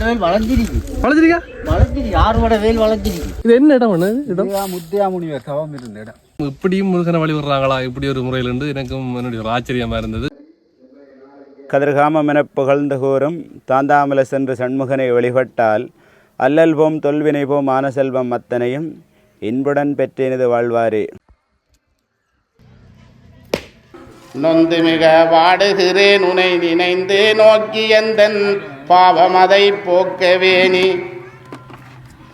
வேல் வளைஞ்சிருக்கு. வளைஞ்சிருக்கா? வளைஞ்சிருக்கு. 6 மட வேல் வளைஞ்சிருக்கு. இது என்ன இடம் ஒன்று இடம்? முத்தியாமுனிவர் தவம் இருந்த இடம். இப்படியும் முருகனை வழிபடுறாங்களா இப்படி ஒரு முறையில் இருந்து எனக்கும் என்னுடைய ஒரு ஆச்சரியமா இருந்தது. கதிர்காம மெனப் புகழ்ந்து கூறும் தாந்தாமலை சென்று சண்முகனை வழிபட்டால் அல்லல் போம் தொல்வினை போம் ஆன செல்வம் அத்தனையும் இன்புடன் பெற்றேனது வாழ்வாரே. நொந்து மிக வாடுகிறேன் உனை நினைந்து நோக்கி எந்தன் பாவமதை போக்கவேணி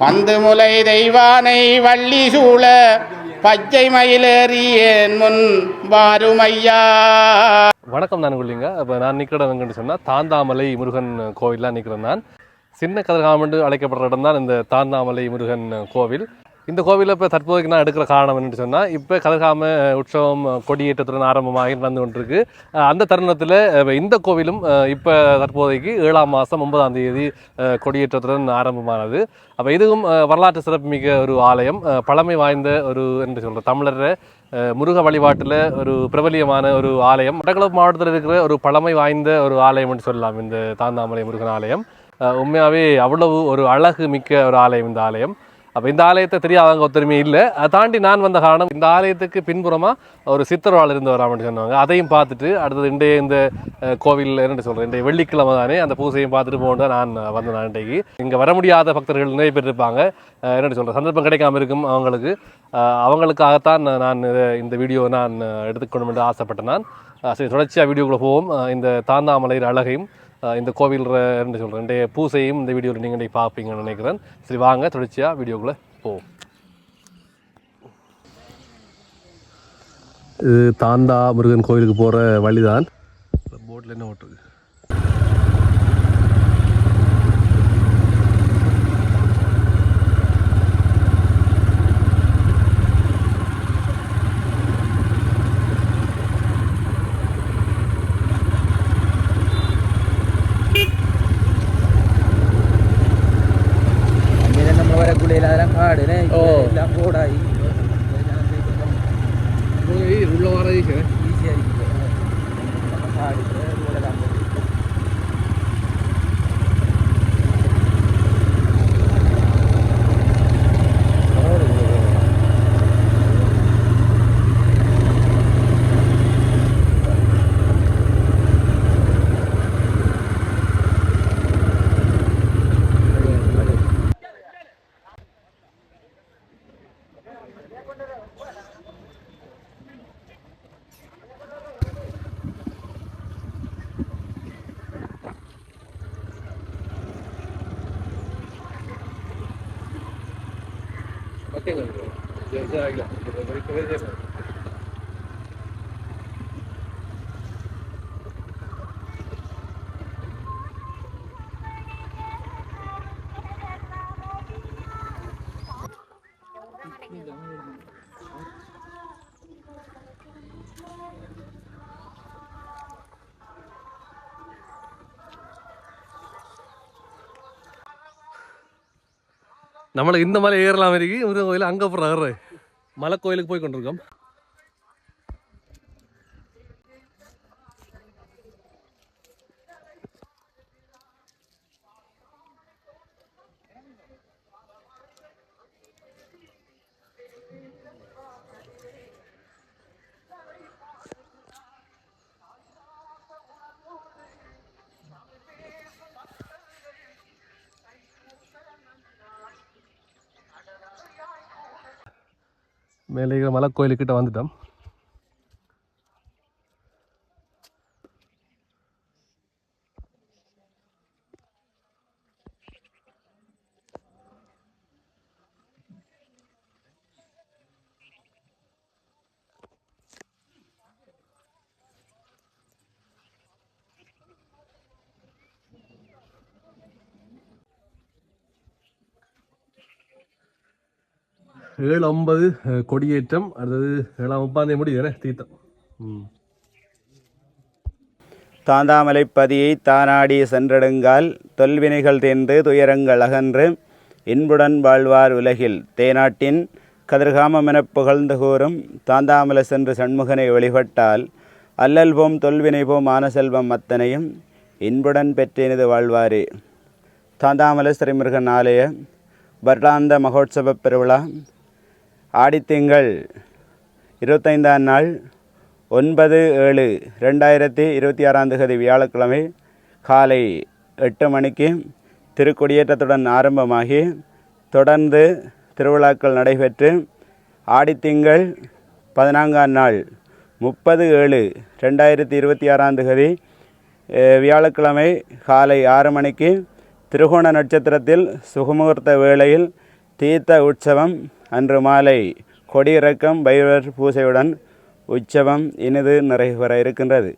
பந்து முலை தெய்வானை வள்ளி சூழ பச்சை மயிலேறியேன் முன் வாருமையா. வணக்கம் நான் கொள்ளிங்க. இப்போ நான் நிற்கிற எங்கன்னு சொன்னால் தாந்தாமலை முருகன் கோவில்லாம் நிற்கிறேன். நான் சின்ன கதிர்காமண்டு அழைக்கப்படுற இடம் தான் இந்த தாந்தாமலை முருகன் கோவில். இந்த கோவிலில் இப்போ தற்போதைக்கு நான் எடுக்கிற காரணம் என்னென்னு சொன்னால், இப்போ கதிர்காம உற்சவம் கொடியேற்றத்துடன் ஆரம்பமாகி நடந்து கொண்டிருக்கு. அந்த தருணத்தில் இந்த கோவிலும் இப்போ தற்போதைக்கு 7ஆம் மாதம் 9ஆம் தேதி கொடியேற்றத்துடன் ஆரம்பமானது. அப்போ இதுவும் வரலாற்று சிறப்புமிக்க ஒரு ஆலயம், பழமை வாய்ந்த ஒரு என்று சொல்கிற தமிழர் முருக வழிபாட்டில் ஒரு பிரபலியமான ஒரு ஆலயம். மட்டக்களப்பு மாவட்டத்தில் இருக்கிற ஒரு பழமை வாய்ந்த ஒரு ஆலயம் என்று சொல்லலாம் இந்த தாந்தாமலை முருகன் ஆலயம். உண்மையாகவே அவ்வளவு ஒரு அழகு மிக்க ஒரு ஆலயம் இந்த ஆலயம். அப்போ இந்த ஆலயத்தை தெரியாதவங்க ஒருத்தருமே இல்லை. அதை தாண்டி நான் வந்த காரணம், இந்த ஆலயத்துக்கு பின்புறமாக ஒரு சித்தர்வாள் இருந்து வராமன்னு சொன்னாங்க. அதையும் பார்த்துட்டு அடுத்தது இந்த கோவில் என்னென்னு சொல்கிறேன், இந்த வெள்ளிக்கிழமை தானே அந்த பூசையும் பார்த்துட்டு போகணும் நான் வந்தேன். நான் இன்றைக்கு இங்கே வர முடியாத பக்தர்கள் நிறைய பேர் இருப்பாங்க. என்னென்னு சொல்கிறேன், சந்தர்ப்பம் கிடைக்காம இருக்கும் அவங்களுக்காகத்தான் நான் இந்த வீடியோவை நான் எடுத்துக்கணும் என்று ஆசைப்பட்டேன். நான் சரி தொடர்ச்சியாக வீடியோக்குள்ளே போவோம். இந்த தாந்தாமலையில் அழகையும் இந்த கோவில் என்ன சொல்கிறேன் பூசையும் இந்த வீடியோவில் நீங்கள் இன்றைக்கி பார்ப்பீங்கன்னு நினைக்கிறேன். சரி வாங்க தொடர்ச்சியாக வீடியோக்குள்ளே போவோம். இது தாந்தா முருகன் கோவிலுக்கு போகிற வழிதான். போட்டில் என்ன ஓட்டுருக்கு? உள்ள வர நம்மளுக்கு இந்த மாதிரி ஏறலாம் இருக்கு. முருகன் கோயில் அங்கே போகிற மலை கோயிலுக்கு போய் கொண்டிருக்கோம். மேலே இருக்கிற மலை கோயிலுக்கிட்ட வந்துட்டோம். ஏழு 9 கொடியேற்றம், அடுத்தது 7-30 முடியுது தீர்த்தம். தாந்தாமலைப்பதியை தானாடி சென்றடுங்கால் தொல்வினைகள் தேர்ந்து துயரங்கள் அகன்று இன்புடன் வாழ்வார் உலகில் தேநாட்டின் கதிர்காம மெனப் புகழ்ந்து கூறும் தாந்தாமலை சென்று சண்முகனை வழிபட்டால் அல்லல் போம் தொல்வினை போம் ஆன செல்வம் அத்தனையும் இன்புடன் பெற்றேனது வாழ்வாரே. தாந்தாமலை ஸ்ரீமுருகன் ஆலய வருடாந்த மகோத்சவ பெருவிழா ஆடித்திங்கள் 25ஆம் நாள் 9/7/2026 வியாழக்கிழமை காலை 8 மணிக்கு திருக்கொடியேற்றத்துடன் ஆரம்பமாகி தொடர்ந்து திருவிழாக்கள் நடைபெற்று ஆடித்திங்கள் 14ஆம் நாள் 30/7/2026 வியாழக்கிழமை காலை 6 மணிக்கு திருகோண நட்சத்திரத்தில் சுகமுகூர்த்த வேளையில் தீர்த்த உற்சவம், அன்று மாலை கொடியிறக்கம் பைரவர் பூசையுடன் உற்சவம் இனிது நிறைவேற இருக்கின்றது.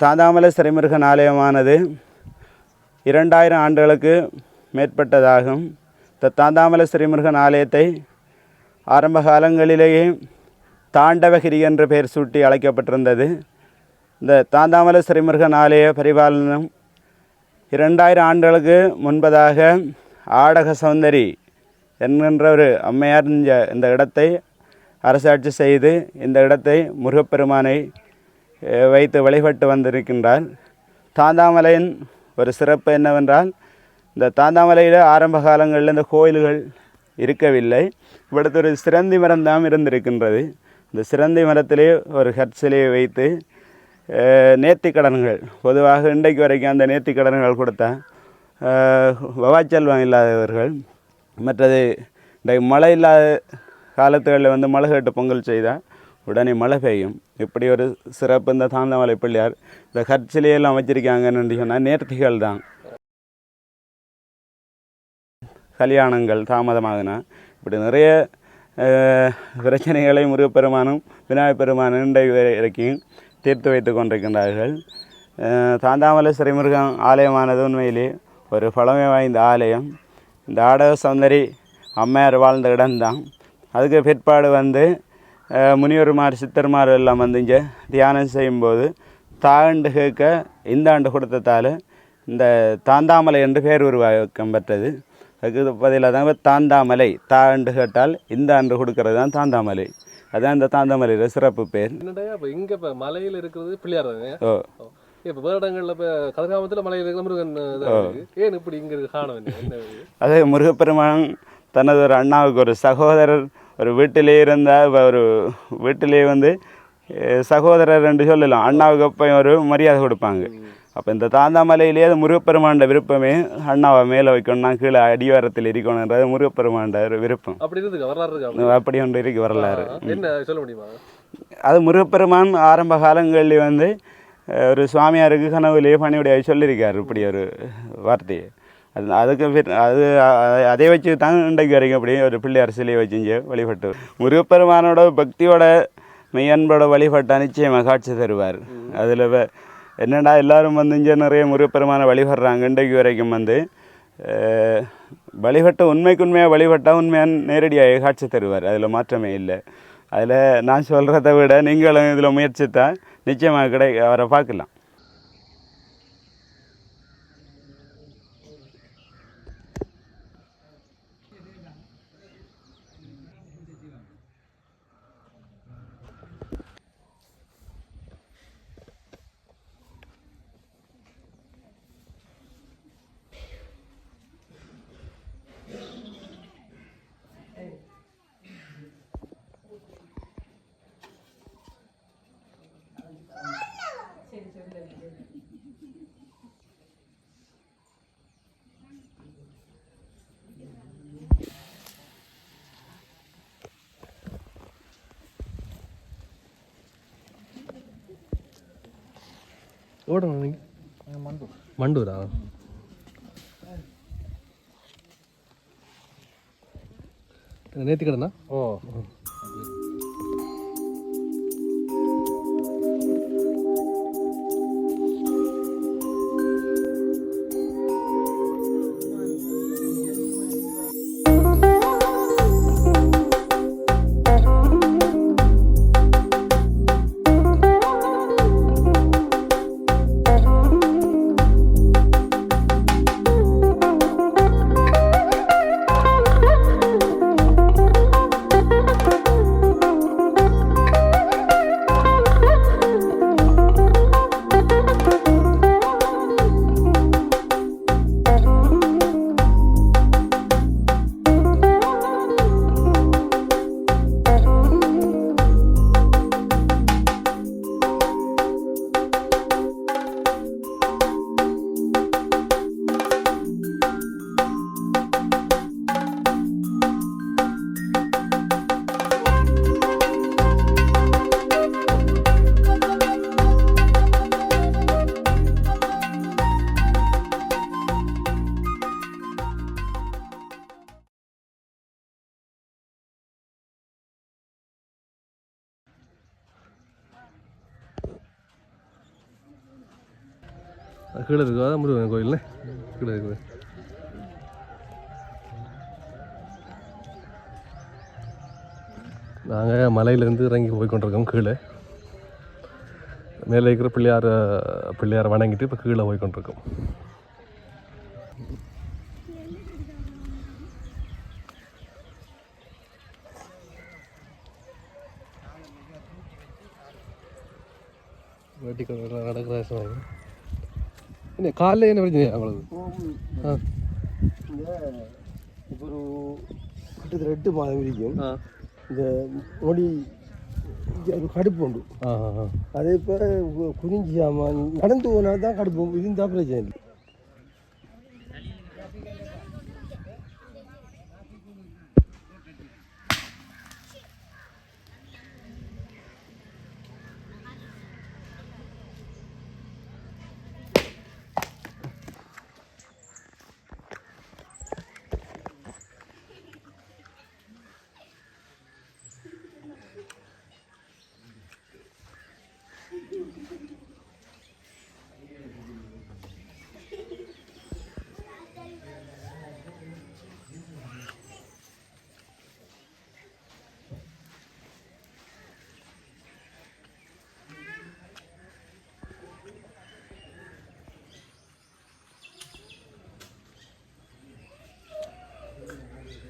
தாந்தாமலை ஸ்ரீமுருகன் ஆலயமானது 2000 ஆண்டுகளுக்கு மேற்பட்டதாகும். இந்த தாந்தாமலை ஸ்ரீமுருகன் ஆலயத்தை ஆரம்ப காலங்களிலேயே தாண்டவகிரி என்ற பெயர் சூட்டி அழைக்கப்பட்டிருந்தது. இந்த தாந்தாமலை ஸ்ரீமுருகன் ஆலய பரிபாலனம் 2000 ஆண்டுகளுக்கு முன்பதாக ஆடக சௌந்தரி என்கின்ற ஒரு அம்மையார் இந்த இடத்தை அரசாட்சி செய்து இந்த இடத்தை முருகப்பெருமானை வைத்து வழிபட்டு வந்திருக்கின்றார். தாந்தாமலையின் ஒரு சிறப்பு என்னவென்றால், இந்த தாந்தாமலையில் ஆரம்ப காலங்களில் இந்த கோயில்கள் இருக்கவில்லை. இவ்விடத்து ஒரு சிரந்தி மரம் தான் இருந்திருக்கின்றது. இந்த சிரந்தி மரத்திலே ஒரு கற்சிலையை வைத்து நேர்த்திக்கடன்கள், பொதுவாக இன்றைக்கு வரைக்கும் அந்த நேர்த்திக்கடன்கள் கொடுத்தா வவாச்செல்வம் இல்லாதவர்கள், மற்றது இந்த மழை இல்லாத காலத்துகளில் மழை கேட்டு பொங்கல் செய்தால் உடனே மழை பெய்யும். இப்படி ஒரு சிறப்பு இந்த தாந்தாமலை பிள்ளையார். இந்த கற்சிலையெல்லாம் வச்சிருக்காங்கன்னு சொன்னால் நேர்த்திகள் தான். கல்யாணங்கள் தாமதமாகுனா இப்படி நிறைய பிரச்சனைகளை முருகப்பெருமானும் விநாயகப் பெருமானும் இன்றைக்கு வரைக்கும் தீர்த்து வைத்து கொண்டிருக்கின்றார்கள். தாந்தாமலை ஸ்ரீமுருகன் ஆலயமானது உண்மையிலே ஒரு பழமை வாய்ந்த ஆலயம். இந்த ஆடக சௌந்தரி அம்மையார் வாழ்ந்த இடம்தான். அதுக்கு பிற்பாடு முனிவர்மார் சித்தர்மார் எல்லாம் இங்கே தியானம் செய்யும்போது தாண்டு கேட்க இந்த ஆண்டு கொடுத்ததால் இந்த தாந்தாமலை என்று பேர் உருவாக்கம் பெற்றது. அதுக்கு பதிலாக தான் தாந்தாமலை, தாண்டு கேட்டால் இந்த ஆண்டு கொடுக்கறது தான் தாந்தாமலை. அதுதான் இந்த தாந்தாமலையில் சிறப்பு பேர். இங்கே இப்போ மலையில் இருக்கிறது பிள்ளையார் தானே? ஓ, இப்போ வேறு இடங்களில் இப்போ கதிர்காமத்தில் மலையில் இருக்கிற முருகன் ஏன் இப்படி இங்கே காண என்ன? அது முருகப்பெருமான் தனது ஒரு அண்ணாவுக்கு ஒரு சகோதரர் ஒரு வீட்டிலே இருந்தால் ஒரு வீட்டிலே சகோதரர் என்று சொல்லலாம். அண்ணாவுக்கு அப்போ ஒரு மரியாதை கொடுப்பாங்க. அப்போ இந்த தாந்தாமலையிலே அது முருகப்பெருமாண்ட விருப்பமே அண்ணாவை மேலே வைக்கணும்னா கீழே அடிவாரத்தில் இருக்கணுன்றது முருகப்பெருமாண்ட ஒரு விருப்பம். அப்படி இருக்கு வரலாறு, அப்படி ஒன்று இருக்கு வரலாறு. என்ன சொல்ல முடியுமா? அது முருகப்பெருமான் ஆரம்ப காலங்களில் ஒரு சுவாமியாருக்கு கனவுலேயே பணியுடைய சொல்லியிருக்கார் இப்படி ஒரு வார்த்தையை. அதுக்கு அதை வச்சு தான் இன்றைக்கு வரைக்கும் அப்படி ஒரு பிள்ளையார் சிலையை வச்சு இங்கே வழிபட்டு முருகப்பெருமானோட பக்தியோட மெய்யன்போட வழிபட்டால் நிச்சயமாக காட்சி தருவார். அதில் என்னடா எல்லோரும் இங்கே நிறைய முருகப்பெருமானை வழிபடுறாங்க. இன்றைக்கு வரைக்கும் வழிபட்ட உண்மைக்குண்மையாக வழிபட்டால் உண்மையான நேரடியாக காட்சி தருவார். அதில் மாற்றமே இல்லை. அதில் நான் சொல்கிறத விட நீங்களும் இதில் முயற்சித்தால் நிச்சயமாக அவரை பார்க்கலாம். ஓடணும் நீங்கள் மண்டூரா? நேர்த்திக்கடனா? ஓ, கீழே இருக்குது அதான் முருகன் கோயில்னே கீழே இருக்குது. நாங்கள் மலையிலேருந்து இறங்கி போய் கொண்டிருக்கோம் கீழே. மேலே இருக்கிற பிள்ளையாரை வணங்கிட்டு இப்போ கீழே போய் கொண்டிருக்கோம். வேட்டி நடக்கிற என்ன காலையில் என்ன பிரச்சனை அவ்வளவு? இப்போ ஒரு கிட்டத்தட்ட 8 மாதம் வரைக்கும் இந்த மொழி கடுப்பு உண்டு. அதே இப்போ குறிஞ்சியாம நடந்து போனால் தான் கடுப்பு இருந்தால் பிரச்சனை இல்லை.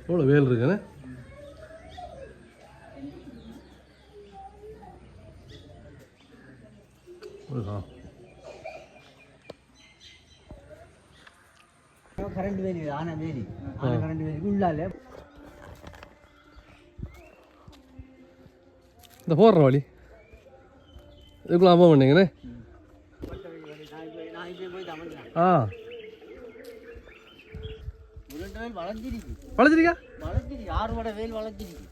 எவ்வளோ வேல் இருக்குண்ணே. கரண்ட் வேலி ஆன வேலி கரண்ட் வேலிக்கு உள்ளால இந்த போடுற வழி இதுக்குள்ள அம்மா பண்ணீங்கண்ணே. ஆ வளைஞ்சிருக்கா? வளர்த்திருக்கு 6 வடை வேல் வளர்த்திருக்கு.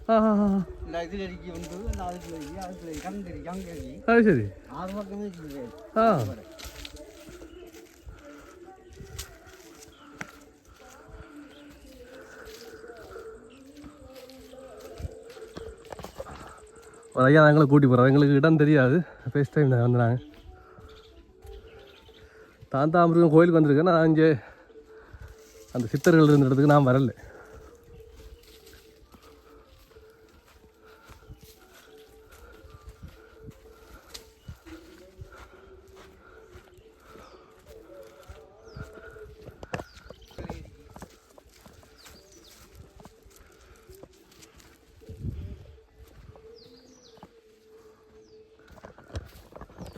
இந்த இதில் அடிக்கி வந்து இந்த அதுக்குள்ள அடிக்கி அதுக்குள்ள கங்கு அடிக்கி அது சரி. 6 பக்கமே இருக்குது வேல். ஆ ஒரு ஐயா நாங்களும் கூட்டி போகிறோம். எங்களுக்கு இடம் தெரியாது. ஃபர்ஸ்ட் டைம் நான் வந்துடுறாங்க. தாந்தாமிருகம் கோயிலுக்கு வந்திருக்கேன். நான் இங்கே அந்த சித்தர்கள் இருந்த இடத்துக்கு நான் வரல.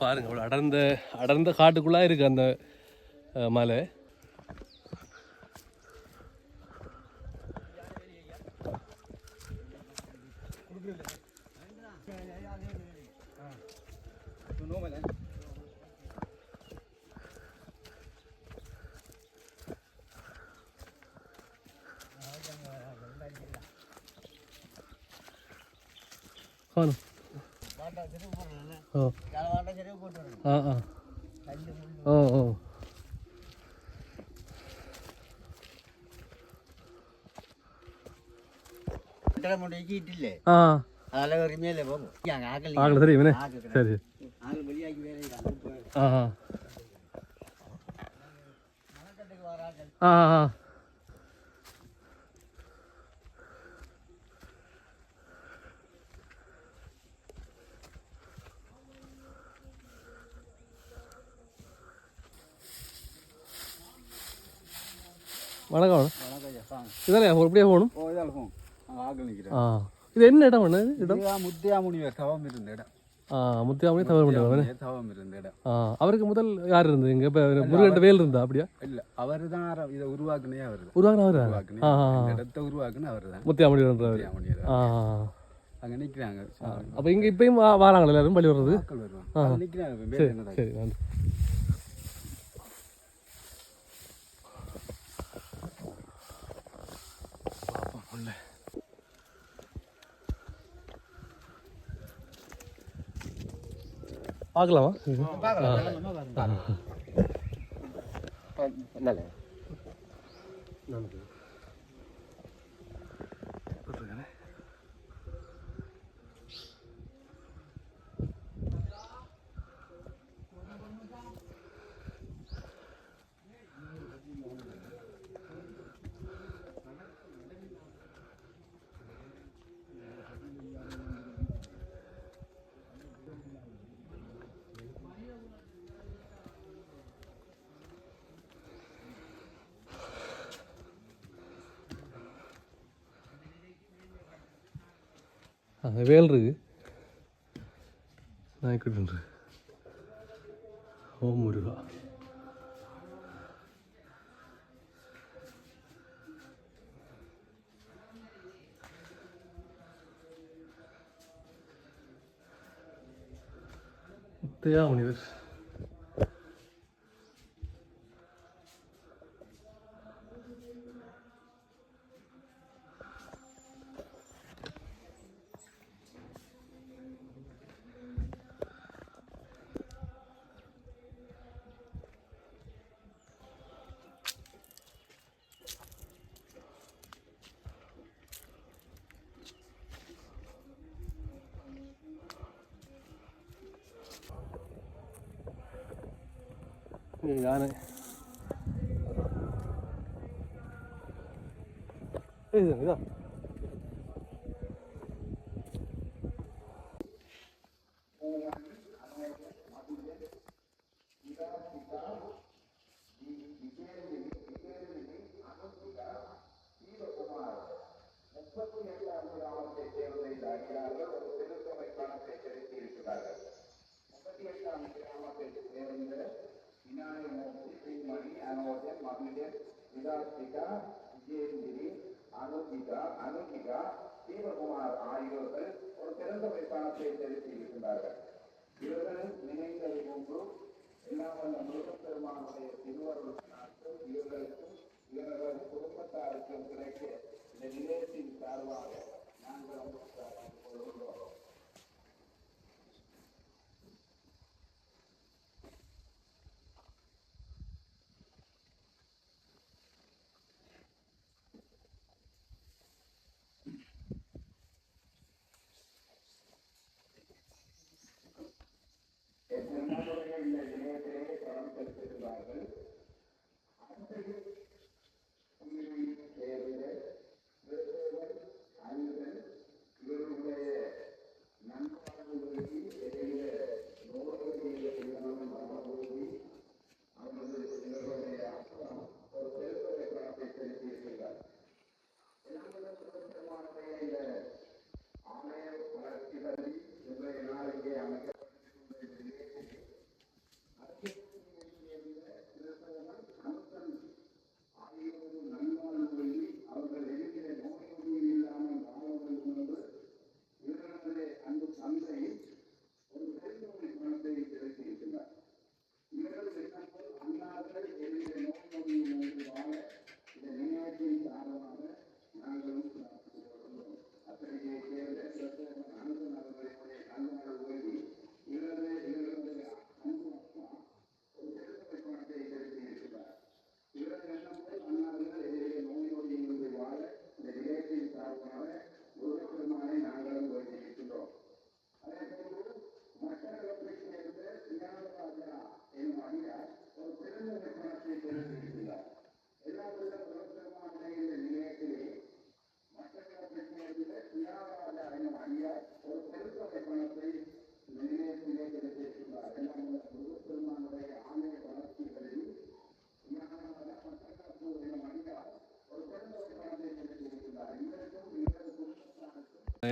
பாருங்க அவ்வளோ அடர்ந்த காட்டுக்குள்ளே இருக்குது அந்த மலை. காணும். ஓ ஆ ஆ ஓ ஓ இட்டில்லே ஆ அதில் ஒரு மேலே போகும் ஆகல சரி இவனே சரி ஆகல் வெளியாகி வேலை ஆ ஆ ஆ வணக்கம். இதானே எப்படியே போகணும்? ஆ இது என்ன இடம் பண்ணு இடம்? முத்தியாமுனிவர் தவம் இருந்த இடம். முத்தியாமணி தவறு பண்ணுவாங்க. தவம் இருந்த இடம். அவருக்கு முதல் யார் இருந்தது? இங்கே இப்போ முருகன் வேல் இருந்தா அப்படியா? இல்ல அவர் தான் இதை உருவாக்குனே. அவர் உருவாக்குன இடத்தை உருவாக்குன்னு அவர் தான் முத்தியாமணின்றவர். அங்கே நிற்கிறாங்க. அப்போ இங்கே இப்பயும் வராங்களா எல்லாரும் பள்ளி வர்றது? வருவாங்க நிற்கிறாங்க. சரி நன்றி. பார்க்கலாமா? அங்கே வேல் இருக்கு நாய்க்குட்டி ஓம் முருகா முத்தையா முனிவர் யானை இதா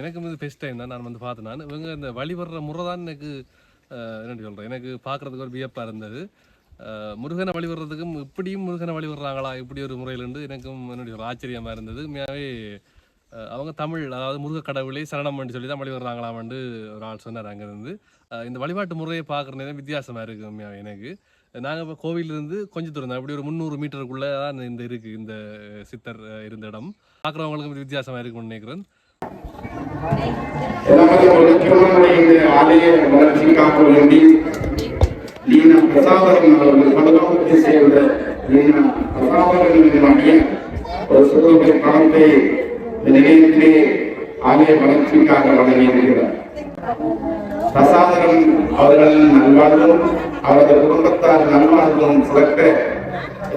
எனக்கு வந்து ஃபர்ஸ்ட் டைம் தான் நான் வந்து பார்த்தேன். நான் இவங்க இந்த வழிபடுற முறை தான் எனக்கு என்னென்னு சொல்கிறேன், எனக்கு பார்க்குறதுக்கு ஒரு வியப்பாக இருந்தது. முருகனை வழிபடுறதுக்கும் இப்படியும் முருகனை வழிபடுறாங்களா இப்படி ஒரு முறையிலேருந்து எனக்கும் என்னுடைய ஒரு ஆச்சரியமாக இருந்தது. உண்மையாகவே அவங்க தமிழ், அதாவது முருக கடவுளை சரணம்னு சொல்லி தான் வழிபடுறாங்களாமண்டு ஒரு ஆள் சொன்னார். அங்கேருந்து இந்த வழிபாட்டு முறையை பார்க்குற நேரம் வித்தியாசமாக இருக்குது உண்மையாகவே எனக்கு. நாங்கள் இப்போ கோவிலிருந்து கொஞ்சம் தூரம் தான், அப்படி ஒரு 300 மீட்டருக்குள்ளே தான் இந்த இருக்குது இந்த சித்தர் இருந்த இடம். பார்க்குறவங்களுக்கும் வித்தியாசமாக இருக்குன்னு நினைக்கிறேன். ஆலய வளர்ச்சிக்காக வேண்டி லீனா பிரசாதம் அவர்கள் பலகாலத்தை சேர்ந்த லீனா பிரசாதங்களுடைய ஒரு சிறுவகை பணத்தை நிலையத்திலே ஆலய வளர்ச்சிக்காக வழங்கியிருக்கிறார். பிரசாதம் அவர்கள் நல்வாழ்வும் அவரது குடும்பத்தார் நல்வாழ்வும் சிறக்க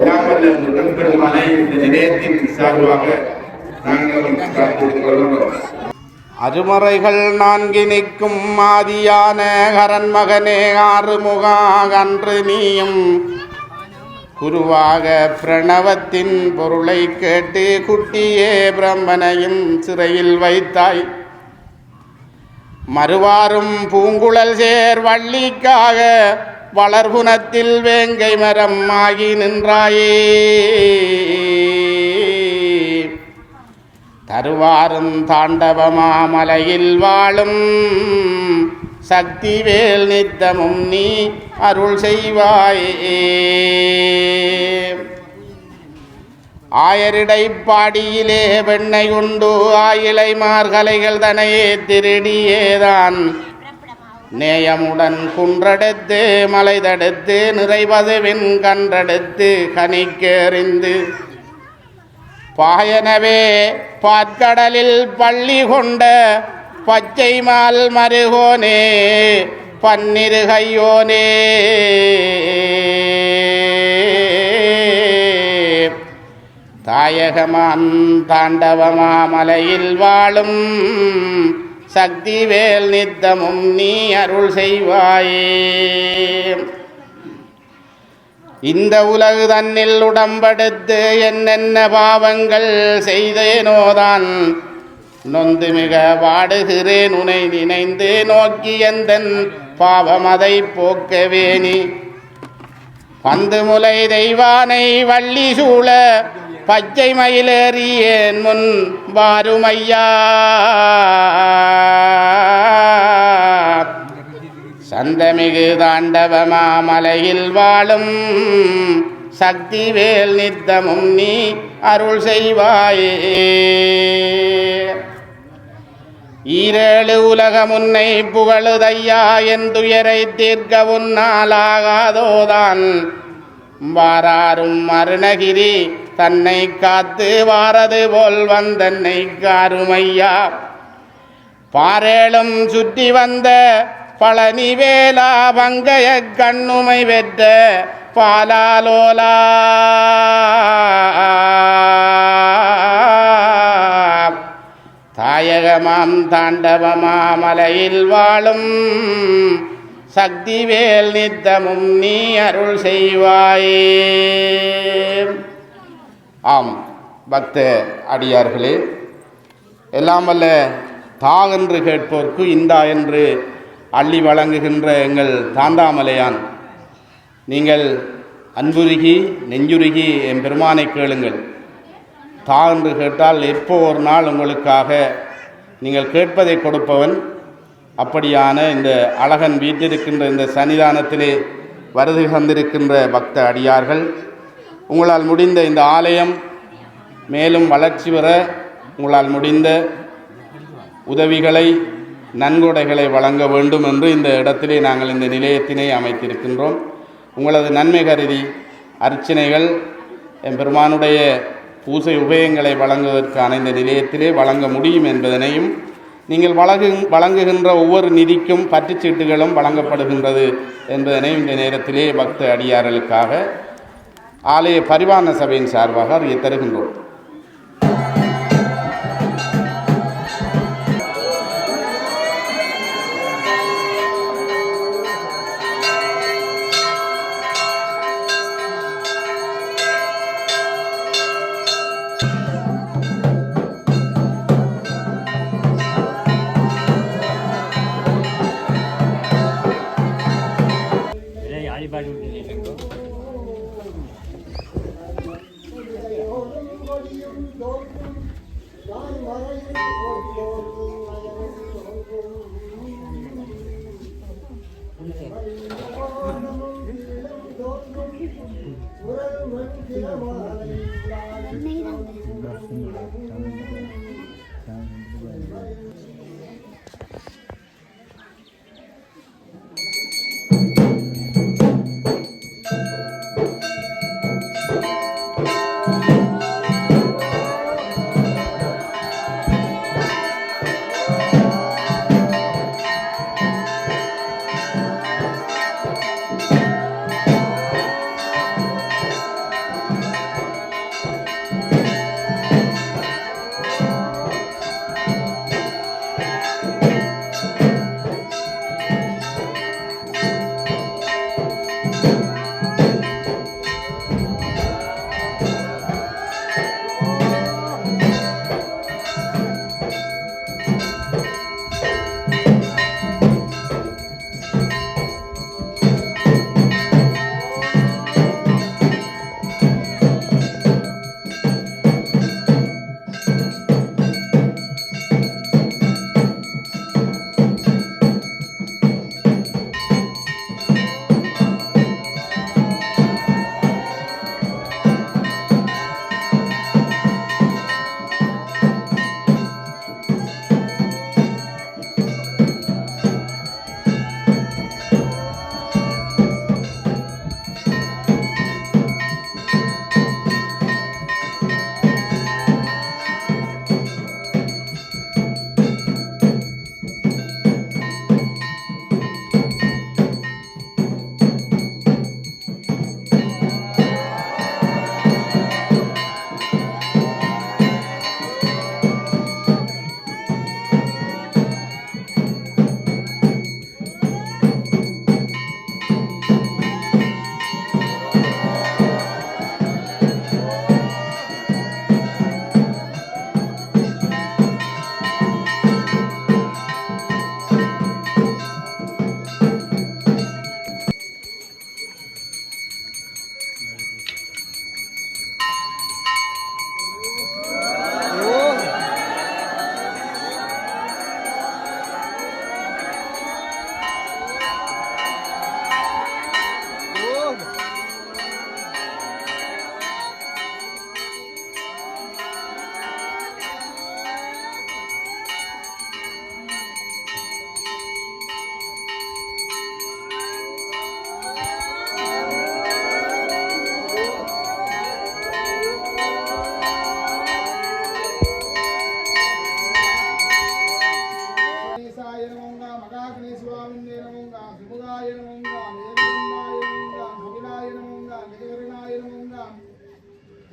எல்லாம் முருகன் பெருமானை இந்த நிலையத்தின் சார்பாக நாங்கள் பிரார்த்தித்துக் கொள்கிறோம். அருமறைகள் நான்கு நிற்கும் ஆதியான கரன் மகனே ஆறுமுகா அன்று நீயும் குருவாக பிரணவத்தின் பொருளை கேட்டு குட்டியே பிரம்மனையும் சிறையில் வைத்தாய். மறுவாரும் பூங்குழல் சேர் வள்ளிக்காக வளர்புனத்தில் வேங்கை மரம் ஆகி நின்றாயே. தருவாரும் தாண்டவமாமலையில் வாழும் சக்திவேல் நித்தமும் நீ அருள் செய்வாயே. ஆயரிடை பாடியிலே வெண்ணை உண்டு ஆயிலை மார்கலைகள் தனையே திருடியேதான் நேயமுடன் குன்றெடுத்து மலை தடுத்து நிறைவதுவின் கன்றெடுத்து கனிக்கெறிந்து பாயனவே பாற்கடலில் பள்ளி கொண்ட பச்சை மால் மருகோனே பன்னிருகையோனே. தாயகமான் தாண்டவமாமலையில் வாழும் சக்திவேல் நித்தமும் நீ அருள் செய்வாயே. இந்த உலகு தன்னில் உடம்படுத்து என்னென்ன பாவங்கள் செய்தேனோதான் நொந்து மிக வாடுகிறேன் உனை நினைந்து நோக்கி எந்தன் பாவமதை போக்கவேணி. பந்து முலை தெய்வானை வள்ளி சூழ பச்சை மயிலேறியேன் முன் வாருமையா. சந்தமிகு தாண்டவமாமலையில் வாழும் சக்திவேல் நித்தமும் நீ அருள் செய்வாயே. ஈரேழு உலகம் உன்னை புகழுதையா என் துயரை தீர்க்க உன்னாலாகாதோதான் வாராரும் அருணகிரி தன்னை காத்து வாரது போல் வந்தன்னை காருமையா. பாரேளும் சுற்றி வந்த பழனி வேலா பங்கைய கண்ணுமை வெற்ற பாலாலோலா. தாயகமாம் தாண்டவமாமலையில் வாழும் சக்திவேல் நித்தமும் நீ அருள் செய்வாயே. ஆம் பக்த அடியார்களே, எல்லாம் வல்ல தா என்று கேட்போர்க்கு இந்தா என்று அள்ளி வழங்குகின்ற எங்கள் தாந்தாமலையான், நீங்கள் அன்புருகி நெஞ்சுருகி என் பெருமானை கேளுங்கள். தா என்று கேட்டால் எப்போ ஒரு நாள் உங்களுக்காக நீங்கள் கேட்பதை கொடுப்பவன். அப்படியான இந்த அழகன் வீட்டிருக்கின்ற இந்த சன்னிதானத்திலே வருகை தந்திருக்கின்ற பக்த அடியார்கள், உங்களால் முடிந்த இந்த ஆலயம் மேலும் வளர்ச்சி பெற உங்களால் முடிந்த உதவிகளை நன்கொடைகளை வழங்க வேண்டும் என்று இந்த இடத்திலே நாங்கள் இந்த நிலையத்தினை அமைத்திருக்கின்றோம். உங்களது நன்மை கருதி அர்ச்சனைகள் எம்பெருமானுடைய பூசை உபயங்களை வழங்குவதற்கான இந்த நிலையத்திலே வழங்க முடியும் என்பதனையும், நீங்கள் வழங்குகின்ற ஒவ்வொரு நிதிக்கும் பற்றுச்சீட்டுகளும் வழங்கப்படுகின்றது என்பதனையும் இந்த நேரத்திலே பக்த அடியார்களுக்காக ஆலய பரிவாரண சபையின் சார்பாக அறிய தருகின்றோம்.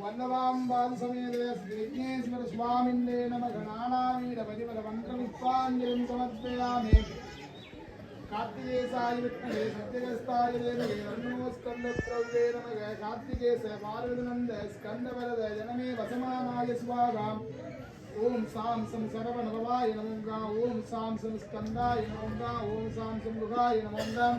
வல்லவாம்பால் சமேதே ஸ்ரீ விக்னேஸ்வர சுவாமின்னே நமக நானாவீர பரிமள மந்திர விஸ்வாஞ்சலிம் சமர்ப்பயாமி. கார்த்திகேசாய வித்மஹே சத்யகஸ்தாய தேவகே தன்னோ ஸ்கந்தத்ரவ்யே நமக. கார்த்திகேச பார்வதிநந்த ஸ்கந்தவரத ஜனமே வசமானாய ஸ்வாகாம். ஓம் சாம் சம் சரவணபவாய நமோங்கா. ஓம் சாம் சம் ஸ்கந்தாய நமோங்கா. ஓம் சாம் சம் குகாய நமோங்கா.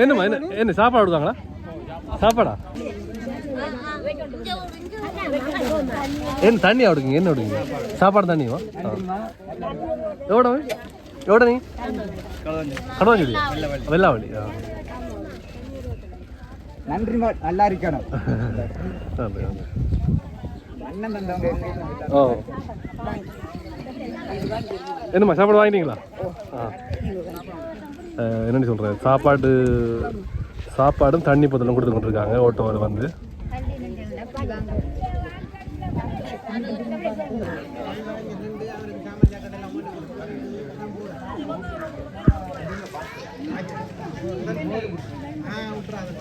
என்னம்மா என்ன சாப்பாடு கொடுத்தாங்களா? சாப்பாடா? என்ன தண்ணி விடுங்க? என்ன விடுங்க? சாப்பாடு தண்ணியுமா? எவ்வளோ எவ்வளோ நீ கடவாஞ்சொல்லி வெள்ளாவளி. நன்றி, நல்லா இருக்கணும். ஓ என்னம்மா சாப்பாடு வாங்கிட்டீங்களா? என்னென்னு சொல்கிறேன், சாப்பாடும் தண்ணி பத்தலும் கொடுத்து கொண்டிருக்காங்க ஓட்டோவில் வந்து. விட்டுறாங்க.